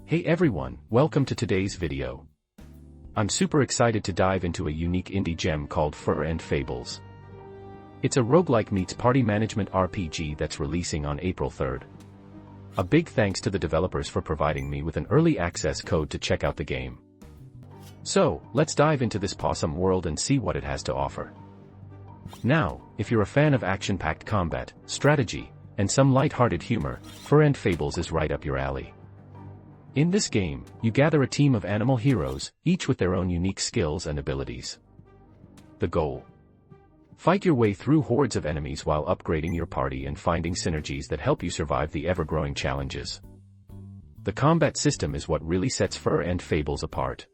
Hey everyone, welcome to today's video. I'm super excited to dive into a unique indie gem called Fur Fables. It's a roguelike meets party management RPG that's releasing on April 3rd. A big thanks to the developers for providing me with an early access code to check out the game. So, let's dive into this awesome world and see what it has to offer. Now, if you're a fan of action-packed combat, strategy, and some light-hearted humor, Fur Fables is right up your alley. In this game, you gather a team of animal heroes, each with their own unique skills and abilities. The goal: fight your way through hordes of enemies while upgrading your party and finding synergies that help you survive the ever-growing challenges. The combat system is what really sets Fur Fables apart.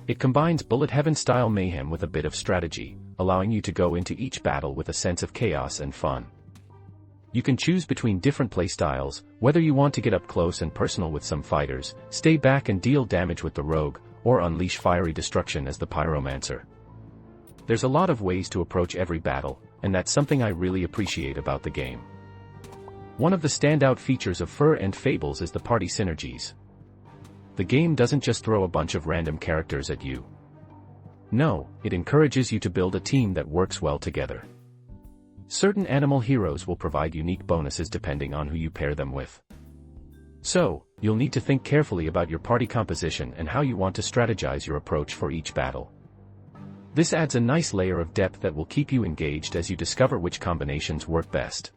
It combines bullet heaven-style mayhem with a bit of strategy, allowing you to go into each battle with a sense of chaos and fun. You can choose between different playstyles, whether you want to get up close and personal with some fighters, stay back and deal damage with the rogue, or unleash fiery destruction as the pyromancer. There's a lot of ways to approach every battle, and that's something I really appreciate about the game. One of the standout features of Fur Fables is the party synergies. The game doesn't just throw a bunch of random characters at you. No, it encourages you to build a team that works well together. Certain animal heroes will provide unique bonuses depending on who you pair them with. So, you'll need to think carefully about your party composition and how you want to strategize your approach for each battle. This adds a nice layer of depth that will keep you engaged as you discover which combinations work best.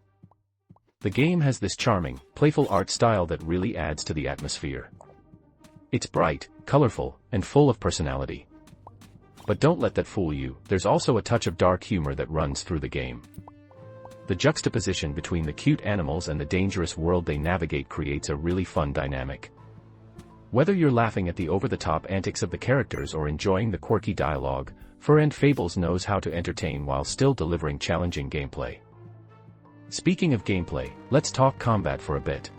The game has this charming, playful art style that really adds to the atmosphere. It's bright, colorful, and full of personality. But don't let that fool you, there's also a touch of dark humor that runs through the game. The juxtaposition between the cute animals and the dangerous world they navigate creates a really fun dynamic. Whether you're laughing at the over-the-top antics of the characters or enjoying the quirky dialogue, Fur Fables knows how to entertain while still delivering challenging gameplay. Speaking of gameplay, let's talk combat for a bit.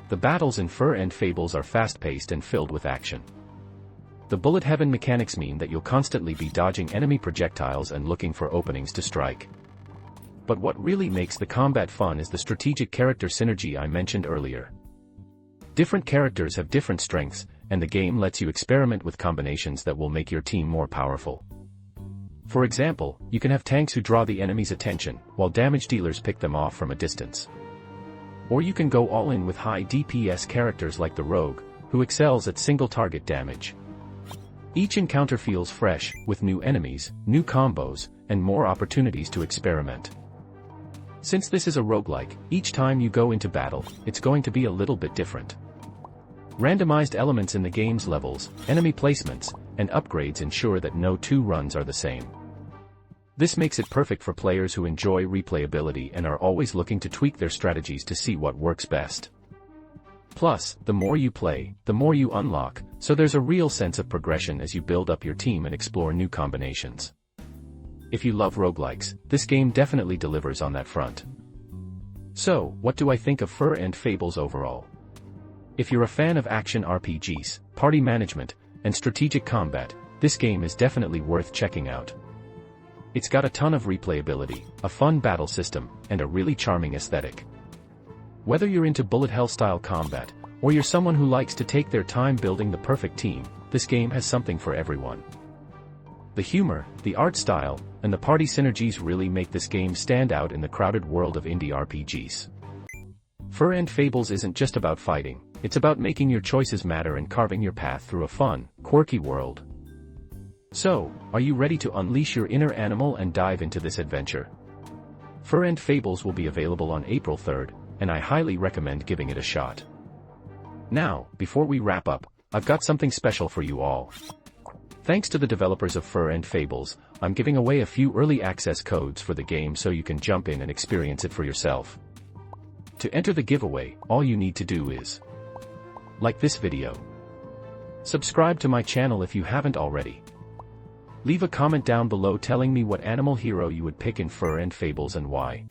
The battles in Fur Fables are fast-paced and filled with action. The bullet heaven mechanics mean that you'll constantly be dodging enemy projectiles and looking for openings to strike. But what really makes the combat fun is the strategic character synergy I mentioned earlier. Different characters have different strengths, and the game lets you experiment with combinations that will make your team more powerful. For example, you can have tanks who draw the enemy's attention, while damage dealers pick them off from a distance. Or you can go all in with high DPS characters like the rogue, who excels at single target damage. Each encounter feels fresh, with new enemies, new combos, and more opportunities to experiment. Since this is a roguelike, each time you go into battle, it's going to be a little bit different. Randomized elements in the game's levels, enemy placements, and upgrades ensure that no two runs are the same. This makes it perfect for players who enjoy replayability and are always looking to tweak their strategies to see what works best. Plus, the more you play, the more you unlock, so there's a real sense of progression as you build up your team and explore new combinations. If you love roguelikes, this game definitely delivers on that front. So, what do I think of Fur Fables overall? If you're a fan of action RPGs, party management, and strategic combat, this game is definitely worth checking out. It's got a ton of replayability, a fun battle system, and a really charming aesthetic. Whether you're into bullet hell style combat, or you're someone who likes to take their time building the perfect team, this game has something for everyone. The humor, the art style, and the party synergies really make this game stand out in the crowded world of indie RPGs. Fur Fables isn't just about fighting, it's about making your choices matter and carving your path through a fun, quirky world. So, are you ready to unleash your inner animal and dive into this adventure? Fur Fables will be available on April 3rd, and I highly recommend giving it a shot. Now, before we wrap up, I've got something special for you all. Thanks to the developers of Fur Fables, I'm giving away a few early access codes for the game so you can jump in and experience it for yourself. To enter the giveaway, all you need to do is like this video. Subscribe to my channel if you haven't already. Leave a comment down below telling me what animal hero you would pick in Fur Fables and why.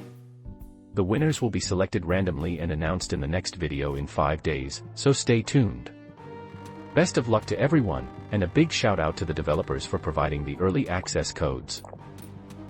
The winners will be selected randomly and announced in the next video in 5 days, so stay tuned. Best of luck to everyone, and a big shout out to the developers for providing the early access codes.